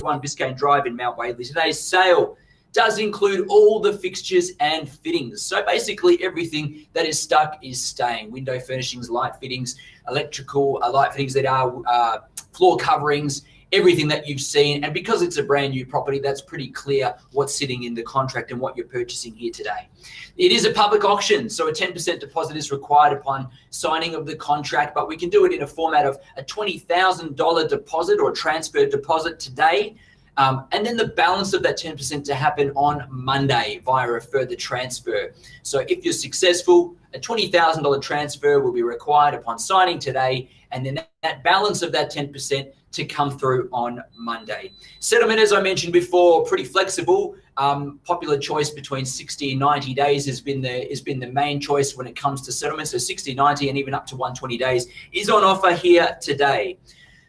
1 Biscayne Drive in Mount Waverley. Today's sale does include all the fixtures and fittings. So basically everything that is stuck is staying. Window furnishings, light fittings, electrical light fittings that are floor coverings, everything that you've seen. And because it's a brand new property, that's pretty clear what's sitting in the contract and what you're purchasing here today. It is a public auction, so a 10% deposit is required upon signing of the contract, but we can do it in a format of a $20,000 deposit or transfer deposit today. And then the balance of that 10% to happen on Monday via a further transfer. So if you're successful, a $20,000 transfer will be required upon signing today, and then that balance of that 10% to come through on Monday. Settlement, as I mentioned before, pretty flexible. Popular choice between 60 and 90 days has been the main choice when it comes to settlement. So 60, 90, and even up to 120 days is on offer here today.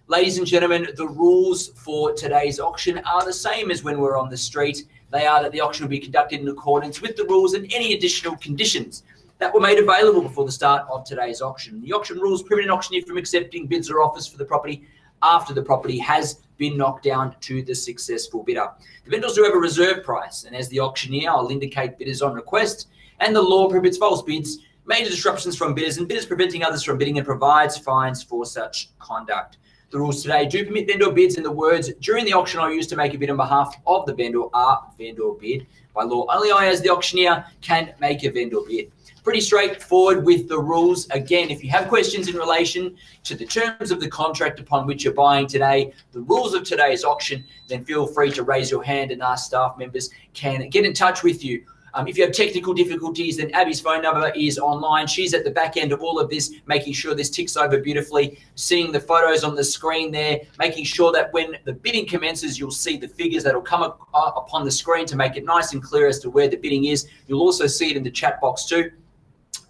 Ladies and gentlemen, the rules for today's auction are the same as when we're on the street. They are that the auction will be conducted in accordance with the rules and any additional conditions that were made available before the start of today's auction. The auction rules prohibit an auctioneer from accepting bids or offers for the property after the property has been knocked down to the successful bidder. The vendors do have a reserve price, and as the auctioneer, I'll indicate bidders on request, and the law prohibits false bids, major disruptions from bidders, and bidders preventing others from bidding, and provides fines for such conduct. The rules today do permit vendor bids, and the words during the auction I use to make a bid on behalf of the vendor are vendor bid. By law, only I as the auctioneer can make a vendor bid. Pretty straightforward with the rules. Again, if you have questions in relation to the terms of the contract upon which you're buying today, the rules of today's auction, then feel free to raise your hand and our staff members can get in touch with you. If you have technical difficulties, then Abby's phone number is online. She's at the back end of all of this, making sure this ticks over beautifully, seeing the photos on the screen there, making sure that when the bidding commences, you'll see the figures that will come up upon the screen to make it nice and clear as to where the bidding is. You'll also see it in the chat box too.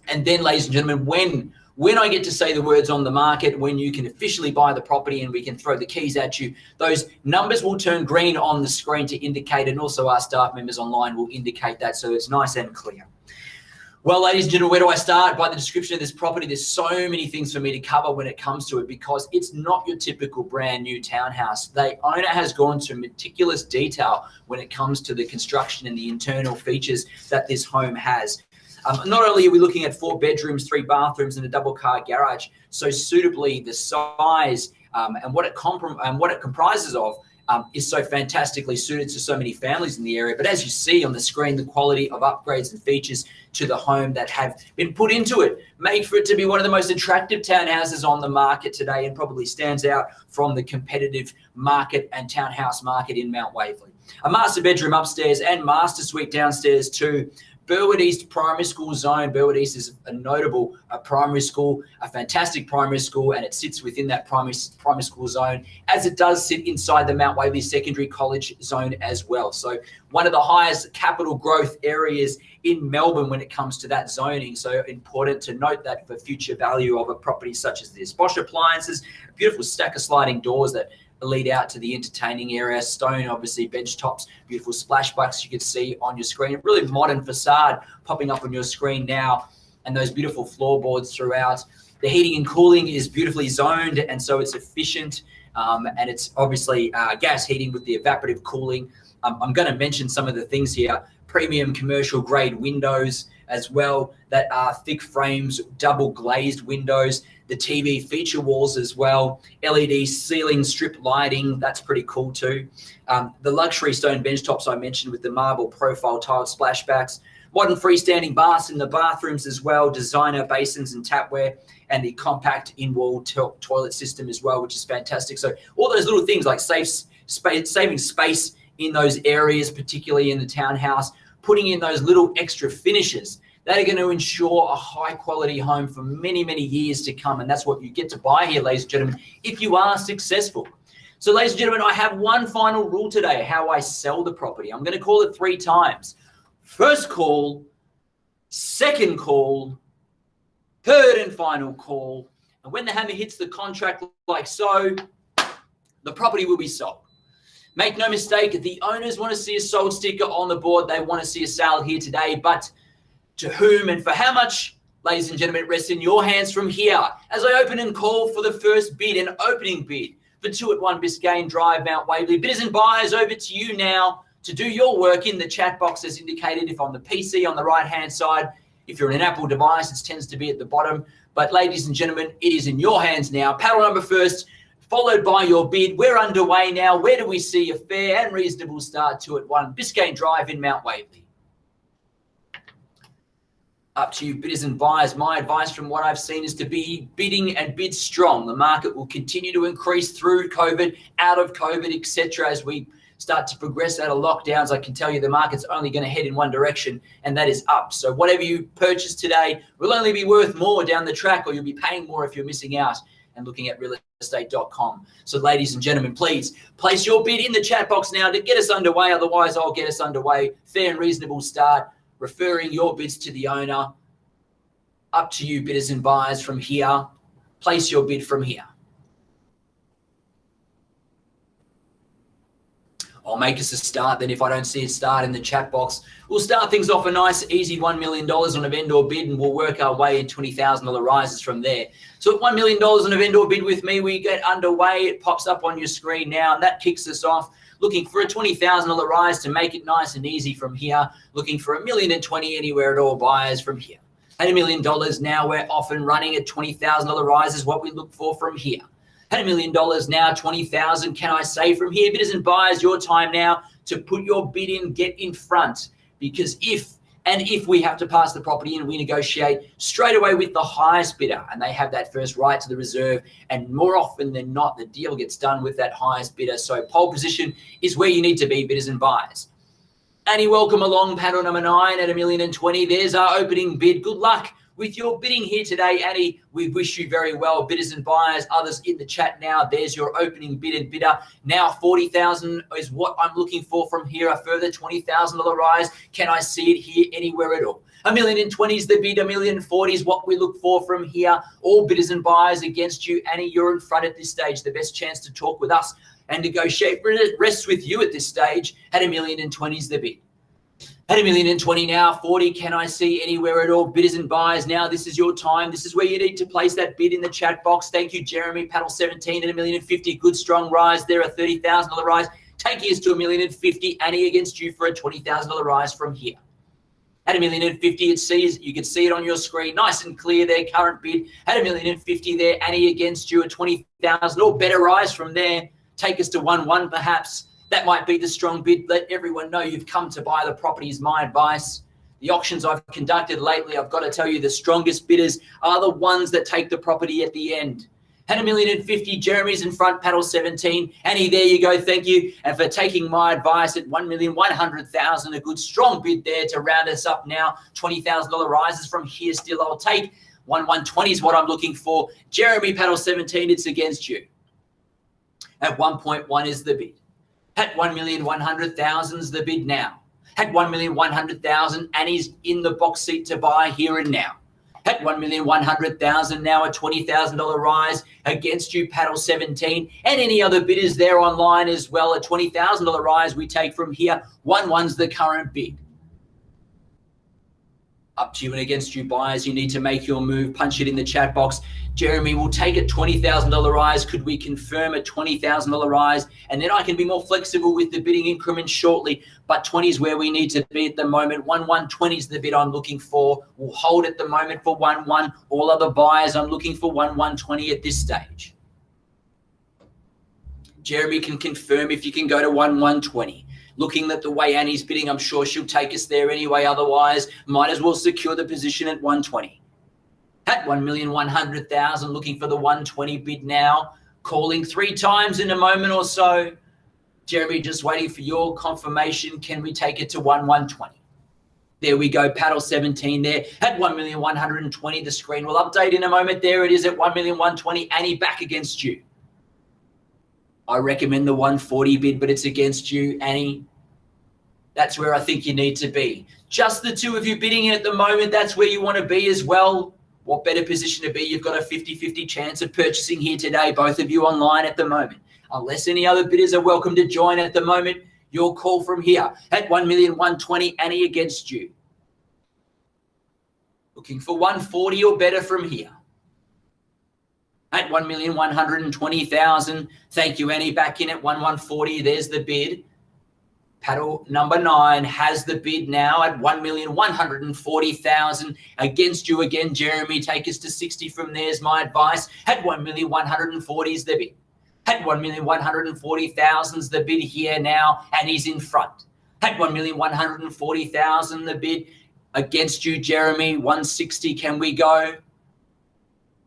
And then, ladies and gentlemen, when I get to say the words on the market, when you can officially buy the property and we can throw the keys at you, those numbers will turn green on the screen to indicate, and also our staff members online will indicate that, so it's nice and clear. Well, ladies and gentlemen, where do I start? By the description of this property. There's so many things for me to cover when it comes to it because it's not your typical brand new townhouse. The owner has gone to meticulous detail when it comes to the construction and the internal features that this home has. Not only are we looking at 4 bedrooms, 3 bathrooms, and a double car garage, so suitably the size and what it comprises of is so fantastically suited to so many families in the area. But as you see on the screen, the quality of upgrades and features to the home that have been put into it make for it to be one of the most attractive townhouses on the market today, and probably stands out from the competitive market and townhouse market in Mount Waverley. A master bedroom upstairs and master suite downstairs too. Burwood East Primary School zone. Burwood East is a notable primary school, a fantastic primary school, and it sits within that primary school zone, as it does sit inside the Mount Waverley Secondary College zone as well. So one of the highest capital growth areas in Melbourne when it comes to that zoning. So important to note that for future value of a property such as this. Bosch appliances, a beautiful stack of sliding doors that lead out to the entertaining area. Stone, obviously, bench tops, beautiful splashbacks you can see on your screen. A really modern facade popping up on your screen now, and those beautiful floorboards throughout. The heating and cooling is beautifully zoned, and so it's efficient, and it's obviously gas heating with the evaporative cooling. I'm going to mention some of the things here. Premium commercial grade windows as well that are thick frames, double glazed windows. The TV feature walls as well, LED ceiling strip lighting, that's pretty cool too. The luxury stone bench tops I mentioned with the marble profile tiled splashbacks, modern freestanding baths in the bathrooms as well, designer basins and tapware, and the compact in-wall toilet system as well, which is fantastic. So all those little things like saving space in those areas, particularly in the townhouse, putting in those little extra finishes that are going to ensure a high quality home for many, many years to come. And that's what you get to buy here, ladies and gentlemen, if you are successful. So ladies and gentlemen, I have one final rule today, how I sell the property. I'm going to call it 3 times. First call, second call, third and final call. And when the hammer hits the contract like so, the property will be sold. Make no mistake, the owners want to see a sold sticker on the board. They want to see a sale here today, but to whom and for how much, ladies and gentlemen, it rests in your hands from here as I open and call for the first bid, an opening bid for 2 at 1 Biscayne Drive, Mount Waverley. Bidders and buyers, over to you now to do your work in the chat box as indicated. If on the PC on the right-hand side, if you're on an Apple device, it tends to be at the bottom. But ladies and gentlemen, it is in your hands now. Paddle number first, followed by your bid. We're underway now. Where do we see a fair and reasonable start? 2 at 1 Biscayne Drive in Mount Waverley. Up to you, bidders and buyers. My advice from what I've seen is to be bidding and bid strong. The market will continue to increase through COVID, out of COVID, etc. As we start to progress out of lockdowns, I can tell you the market's only going to head in one direction, and that is up. So whatever you purchase today will only be worth more down the track, or you'll be paying more if you're missing out and looking at realestate.com. So ladies and gentlemen, please place your bid in the chat box now to get us underway. Otherwise, I'll get us underway. Fair and reasonable start. Referring your bids to the owner. Up to you, bidders and buyers, from here. Place your bid from here. I'll make us a start. Then if I don't see a start in the chat box, we'll start things off a nice, easy $1 million on a vendor bid, and we'll work our way in $20,000 rises from there. So at $1 million on a vendor bid with me, we get underway. It pops up on your screen now, and that kicks us off. Looking for a $20,000 rise to make it nice and easy from here. Looking for $1,020,000 anywhere at all, buyers from here. At $1 million now, we're off and running at $20,000 rise is what we look for from here. At $1 million now, $20,000, can I say from here? Bidders and buyers, your time now to put your bid in, get in front. Because if we have to pass the property and we negotiate straight away with the highest bidder, and they have that first right to the reserve, and more often than not, the deal gets done with that highest bidder. So pole position is where you need to be, bidders and buyers. Annie, welcome along, paddle number 9 at $1,020,000. There's our opening bid. Good luck with your bidding here today, Annie. We wish you very well, bidders and buyers. Others in the chat now. There's your opening bid and bidder. Now $40,000 is what I'm looking for from here. A further $20,000 rise. Can I see it here anywhere at all? $1,020,000 is the bid. $1,040,000 is what we look for from here. All bidders and buyers against you, Annie. You're in front at this stage. The best chance to talk with us and negotiate rests with you at this stage. At $1,020,000 is the bid. At $1,020,000 now, 40, can I see anywhere at all? Bidders and buyers now, this is your time. This is where you need to place that bid in the chat box. Thank you, Jeremy. Paddle 17 at $1,050,000. Good, strong rise there, a $30,000 rise. Taking us to $1,050,000. Annie against you for a $20,000 rise from here. At $1,050,000, you can see it on your screen. Nice and clear there, current bid. At $1,050,000 there, Annie against you, a $20,000 or better rise from there. Take us to 1-1 perhaps. That might be the strong bid. Let everyone know you've come to buy the property is my advice. The auctions I've conducted lately, I've got to tell you, the strongest bidders are the ones that take the property at the end. At $1,050,000, Jeremy's in front, paddle 17. Annie, there you go, thank you. And for taking my advice at $1,100,000, a good strong bid there to round us up now. $20,000 rises from here still. I'll take 1,120 is what I'm looking for. Jeremy, paddle 17, it's against you. At 1.1 is the bid. At $1,100,000 is the bid now. At $1,100,000, Annie's in the box seat to buy here and now. At $1,100,000 now, a $20,000 rise against you, paddle 17, and any other bidders there online as well. A $20,000 rise we take from here. 1-1's the current bid. Up to you and against you, buyers. You need to make your move. Punch it in the chat box. Jeremy, we'll take a $20,000 rise. Could we confirm a $20,000 rise? And then I can be more flexible with the bidding increments shortly. But 20 is where we need to be at the moment. 1,120 is the bid I'm looking for. We'll hold at the moment for 1-1. All other buyers, I'm looking for 1,120 at this stage. Jeremy can confirm if you can go to 1,120. Looking at the way Annie's bidding, I'm sure she'll take us there anyway. Otherwise, might as well secure the position at 120. At $1,100,000, looking for the 120 bid now. Calling 3 times in a moment or so. Jeremy, just waiting for your confirmation. Can we take it to 1,120? There we go, paddle 17 there. At 1,120,000, the screen will update in a moment. There it is at 1,120,000. Annie back against you. I recommend the 140 bid, but it's against you, Annie. That's where I think you need to be. Just the two of you bidding in at the moment, that's where you want to be as well. What better position to be? You've got a 50-50 chance of purchasing here today, both of you online at the moment. Unless any other bidders are welcome to join at the moment, your call from here. At 1,120,000, Annie against you. Looking for 140 or better from here. at 1,120,000. Thank you, Annie. Back in at 1,140. There's the bid. Paddle number 9 has the bid now at 1,140,000. Against you again, Jeremy. Take us to 60 from there's my advice. At 1,140 is the bid. At 1,140,000 is the bid here now, and he's in front. At 1,140,000 the bid. Against you, Jeremy. 160. Can we go?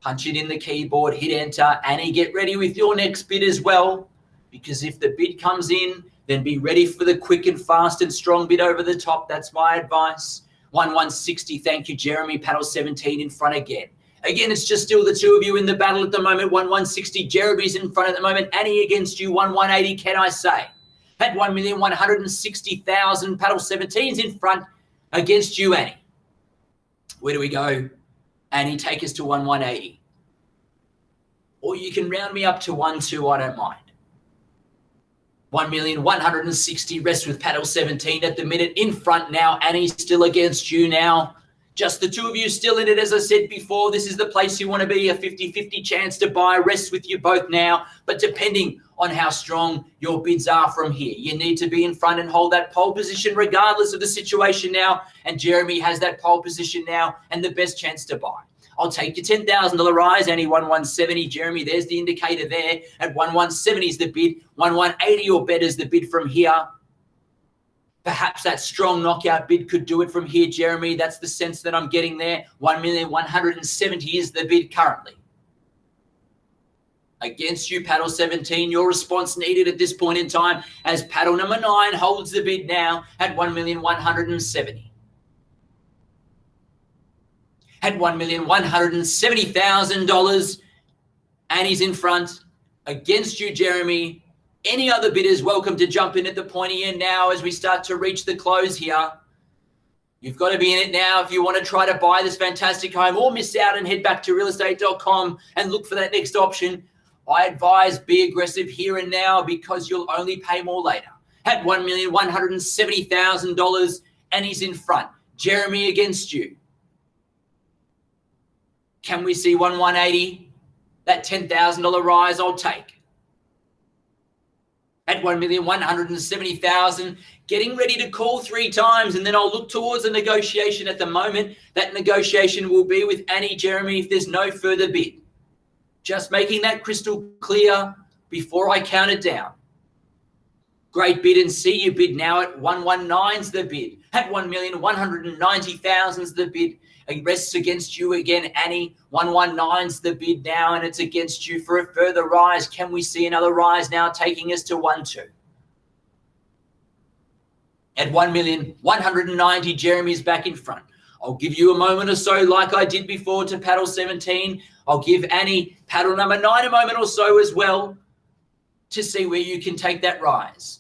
Punch it in the keyboard, hit enter. Annie, get ready with your next bid as well, because if the bid comes in, then be ready for the quick and fast and strong bid over the top. That's my advice. 1,160. Thank you, Jeremy. Paddle 17 in front again. Again, it's just still the two of you in the battle at the moment. 1,160. Jeremy's in front at the moment. Annie against you. 1,180. Can I say? At 1,160,000. Paddle 17's in front against you, Annie. Where do we go? Annie, take us to 1,180. Or you can round me up to 1,2. I don't mind. 1,160. Rest with paddle 17 at the minute. In front now. Annie's still against you now. Just the two of you still in it. As I said before, this is the place you want to be. A 50-50 chance to buy. Rest with you both now. But depending on how strong your bids are from here, you need to be in front and hold that pole position regardless of the situation now. And Jeremy has that pole position now and the best chance to buy. I'll take your $10,000 rise. Annie 1,170. Jeremy, there's the indicator there. At 1,170 is the bid. 1,180 or better is the bid from here. Perhaps that strong knockout bid could do it from here, Jeremy. That's the sense that I'm getting there. 1,170 is the bid currently. Against you, paddle 17. Your response needed at this point in time as paddle number 9 holds the bid now at 1,170. At $1,170,000. Annie's in front. Against you, Jeremy. Any other bidders welcome to jump in at the pointy end now as we start to reach the close here. You've got to be in it now if you want to try to buy this fantastic home or miss out and head back to realestate.com and look for that next option. I advise be aggressive here and now because you'll only pay more later. At $1,170,000, Annie's in front. Jeremy against you. Can we see 1,180? That $10,000 rise I'll take. At 1,170,000, getting ready to call 3 times, and then I'll look towards a negotiation at the moment. That negotiation will be with Annie, Jeremy, if there's no further bid. Just making that crystal clear before I count it down. Great bid and see you bid now at 119's the bid. At 1,190,000's the bid. It rests against you again, Annie. 119's the bid now, and it's against you for a further rise. Can we see another rise now taking us to 1-2? At 1,190,000, Jeremy's back in front. I'll give you a moment or so like I did before to paddle 17. I'll give Annie paddle number 9 a moment or so as well to see where you can take that rise.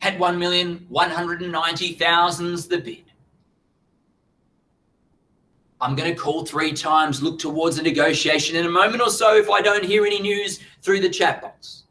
At 1,190,000's the bid. I'm going to call 3 times, look towards a negotiation in a moment or so if I don't hear any news through the chat box.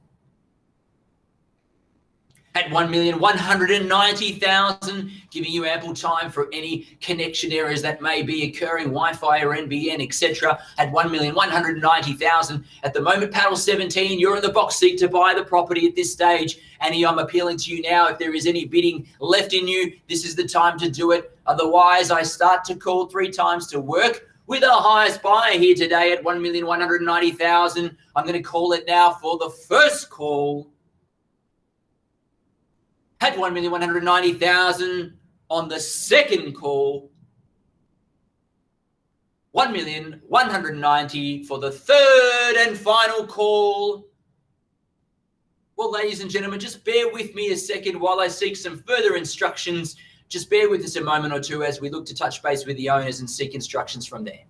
At 1,190,000, giving you ample time for any connection errors that may be occurring, Wi-Fi or NBN, etc. At 1,190,000. At the moment, paddle 17, you're in the box seat to buy the property at this stage. Annie, I'm appealing to you now. If there is any bidding left in you, this is the time to do it. Otherwise, I start to call 3 times to work with our highest buyer here today at 1,190,000. I'm going to call it now for the first call. At 1,190,000 on the second call. 1,190,000 for the third and final call. Well, ladies and gentlemen, just bear with me a second while I seek some further instructions. Just bear with us a moment or two as we look to touch base with the owners and seek instructions from there.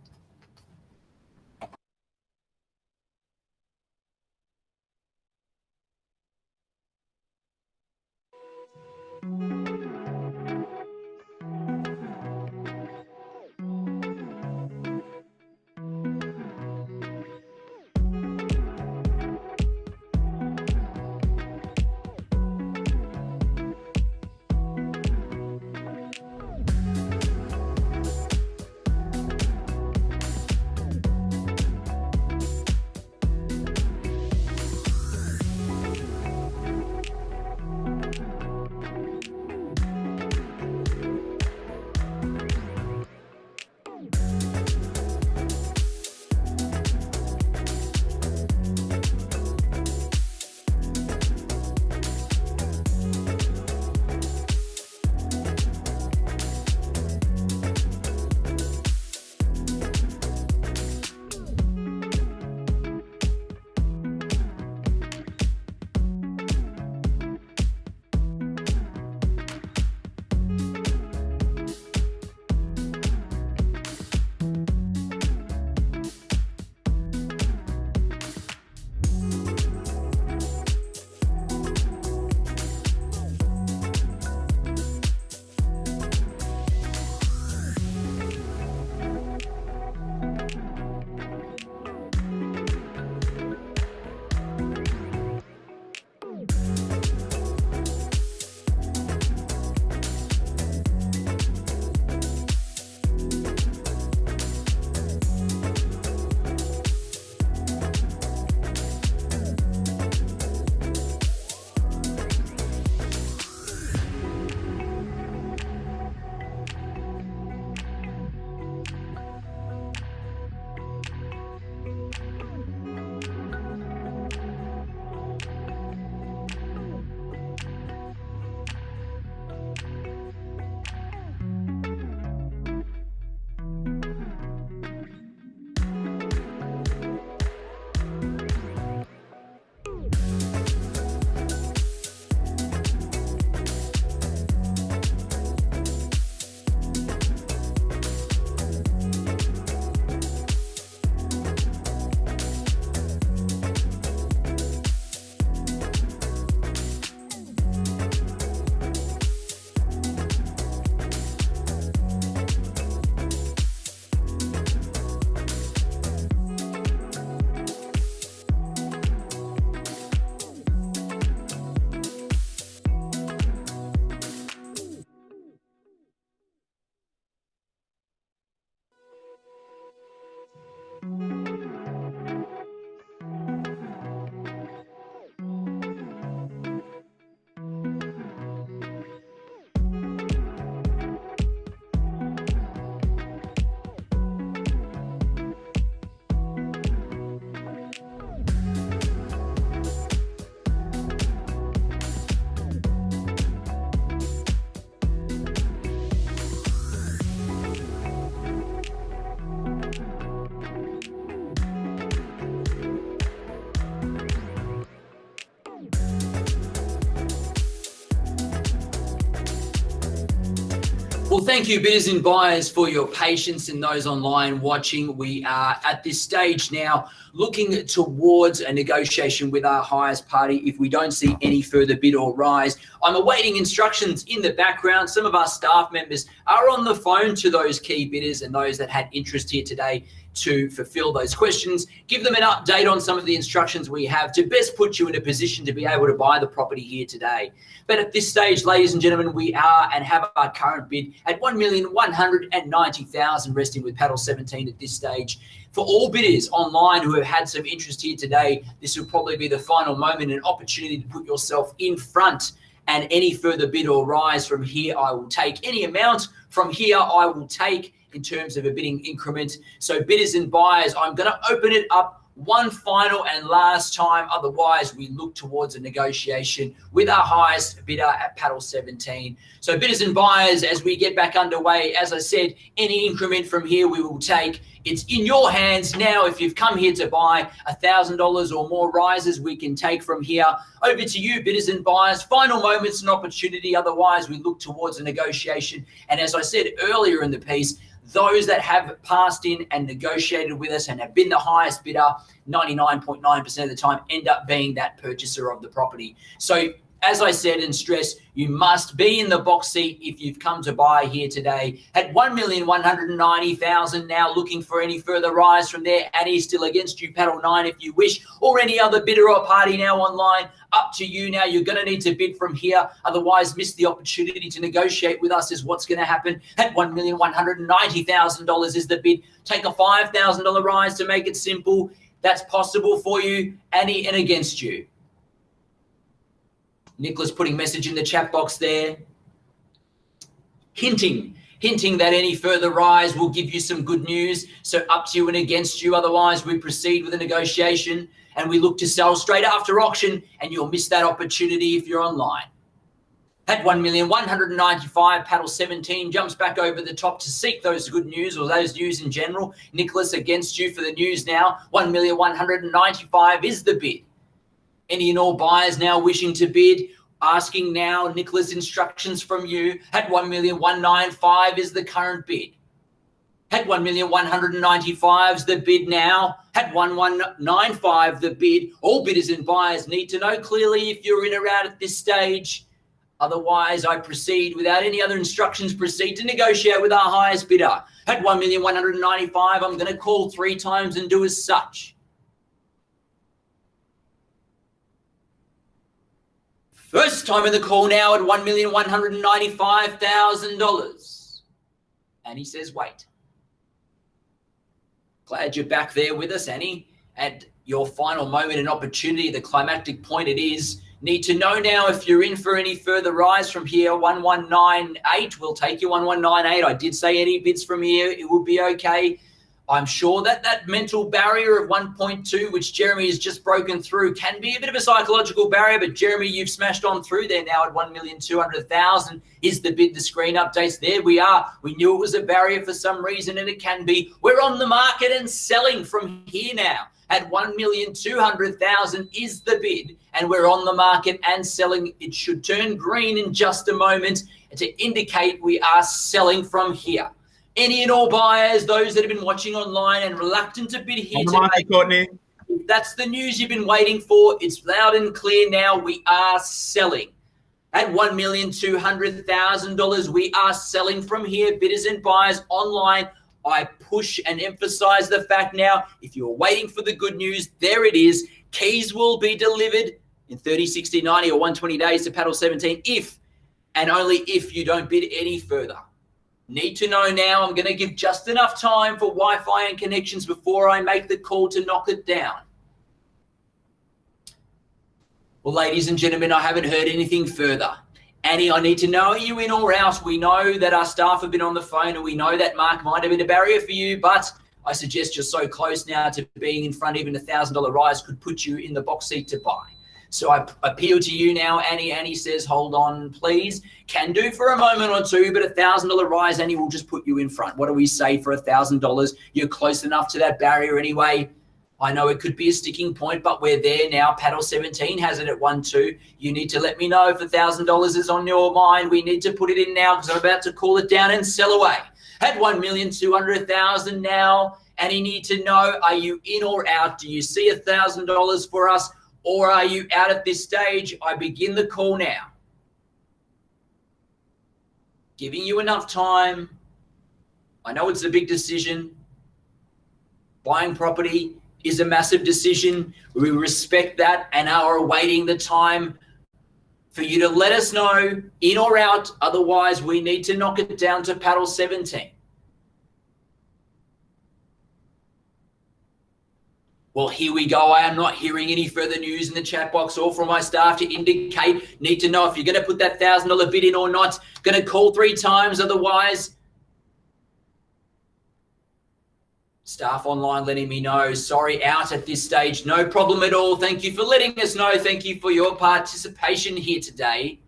Well, thank you, bidders and buyers, for your patience, and those online watching. We are at this stage now looking towards a negotiation with our highest party if we don't see any further bid or rise. I'm awaiting instructions in the background. Some of our staff members are on the phone to those key bidders and those that had interest here today to fulfill those questions, give them an update on some of the instructions we have to best put you in a position to be able to buy the property here today. But at this stage, ladies and gentlemen, we are and have our current bid at $1,190,000, resting with paddle 17 at this stage. For all bidders online who have had some interest here today, this will probably be the final moment and opportunity to put yourself in front. And any further bid or rise from here, I will take. Any amount from here, I will take in terms of a bidding increment. So bidders and buyers, I'm going to open it up one final and last time. Otherwise, we look towards a negotiation with our highest bidder at paddle 17. So bidders and buyers, as we get back underway, as I said, any increment from here we will take. It's in your hands now. If you've come here to buy, $1,000 or more rises we can take from here. Over to you, bidders and buyers. Final moments and opportunity. Otherwise, we look towards a negotiation. And as I said earlier in the piece, those that have passed in and negotiated with us and have been the highest bidder, 99.9% of the time, end up being that purchaser of the property. So as I said and stressed, you must be in the box seat if you've come to buy here today at $1,190,000. Now looking for any further rise from there. Annie's still against you, paddle 9 if you wish, or any other bidder or party now online. Up to you now. You're going to need to bid from here. Otherwise, miss the opportunity to negotiate with us is what's going to happen. At $1,190,000 is the bid. Take a $5,000 rise to make it simple. That's possible for you, Annie, and against you. Nicholas putting message in the chat box there. Hinting that any further rise will give you some good news. So up to you and against you. Otherwise, we proceed with a negotiation and we look to sell straight after auction, and you'll miss that opportunity if you're online. At $1,195,000, paddle 17 jumps back over the top to seek those good news or those news in general. Nicholas against you for the news now. $1,195,000 is the bid. Any and all buyers now wishing to bid, asking now, Nicholas, instructions from you. At $1,195,000 is the current bid. At $1,195,000 is the bid now. At $1,195,000 the bid. All bidders and buyers need to know clearly if you're in or out at this stage. Otherwise, I proceed without any other instructions, proceed to negotiate with our highest bidder. At $1,195,000, I'm going to call 3 times and do as such. First time in the call now at $1,195,000. And he says, wait. Glad you're back there with us, Annie. At your final moment and opportunity, the climactic point it is. Need to know now if you're in for any further rise from here. 1198, we'll take you 1198. I did say any bids from here, it will be okay. I'm sure that that mental barrier of 1.2, which Jeremy has just broken through, can be a bit of a psychological barrier, but Jeremy, you've smashed on through there now at 1,200,000 is the bid. The screen updates. There we are. We knew it was a barrier for some reason, and it can be. We're on the market and selling from here now. At 1,200,000 is the bid, and we're on the market and selling. It should turn green in just a moment to indicate we are selling from here. Any and all buyers, those that have been watching online and reluctant to bid here today, Courtney. if that's the news you've been waiting for, it's loud and clear now. We are selling. At $1,200,000, we are selling from here. Bidders and buyers online, I push and emphasize the fact now, if you're waiting for the good news, there it is. Keys will be delivered in 30, 60, 90 or 120 days to paddle 17 if and only if you don't bid any further. Need to know now. I'm going to give just enough time for Wi-Fi and connections before I make the call to knock it down. Well, ladies and gentlemen, I haven't heard anything further. Annie, I need to know, are you in or out? We know that our staff have been on the phone, and we know that Mark might have been a barrier for you, but I suggest you're so close now to being in front. Even a $1,000 rise could put you in the box seat to buy. So I appeal to you now, Annie. Annie says, hold on, please. Can do for a moment or two, but a $1,000 rise, Annie, will just put you in front. What do we say for $1,000? You're close enough to that barrier anyway. I know it could be a sticking point, but we're there now. Paddle 17 has it at 1-2. You need to let me know if $1,000 is on your mind. We need to put it in now because I'm about to call it down and sell away. At 1,200,000 now, and you need to know, are you in or out? Do you see $1,000 for us, or are you out at this stage? I begin the call now. Giving you enough time. I know it's a big decision. Buying property is a massive decision. We respect that and are awaiting the time for you to let us know in or out. Otherwise, we need to knock it down to paddle 17. Well, here we go. I am not hearing any further news in the chat box or from my staff to indicate. Need to know if you're going to put that $1,000 bid in or not. Going to call 3 times. Otherwise, staff online letting me know. Sorry, out at this stage. No problem at all. Thank you for letting us know. Thank you for your participation here today.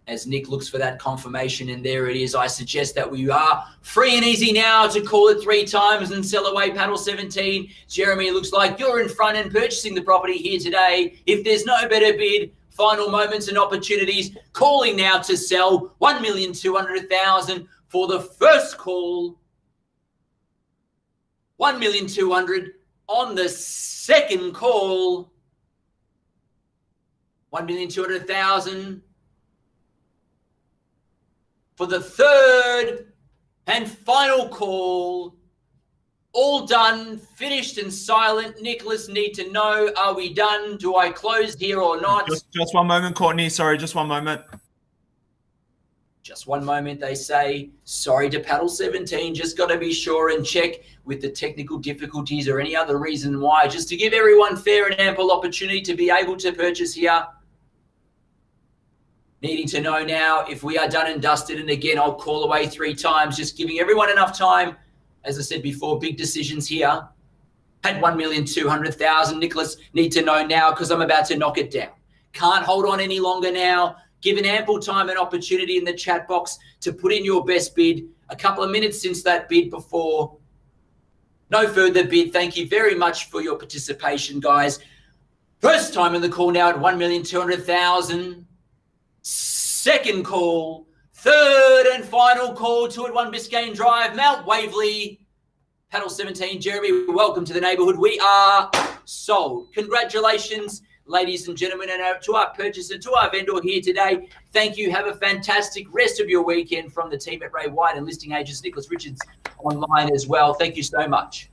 As Nick looks for that confirmation, and there it is. I suggest that we are free and easy now to call it 3 times and sell away paddle 17. Jeremy, looks like you're in front and purchasing the property here today. If there's no better bid, final moments and opportunities. Calling now to sell 1,200,000 for the first call. 1,200,000 on the second call. 1,200,000 for the third and final call. All done, finished and silent. Nicholas, need to know, are we done? Do I close here or not? Just one moment, Courtney. Sorry, just one moment. Just one moment, they say. Sorry to paddle 17. Just got to be sure and check with the technical difficulties or any other reason why. Just to give everyone fair and ample opportunity to be able to purchase here. Needing to know now if we are done and dusted. And again, I'll call away 3 times, just giving everyone enough time. As I said before, big decisions here. At 1,200,000. Nicholas, need to know now because I'm about to knock it down. Can't hold on any longer now. Given ample time and opportunity in the chat box to put in your best bid. A couple of minutes since that bid before. No further bid. Thank you very much for your participation, guys. First time in the call now at 1,200,000. Second call. Third and final call to at 1 Biscayne Drive, Mount Waverley. Paddle 17. Jeremy, welcome to the neighbourhood. We are sold. Congratulations, ladies and gentlemen, and to our purchaser, to our vendor here today. Thank you. Have a fantastic rest of your weekend from the team at Ray White and listing agents Nicholas Richards online as well. Thank you so much.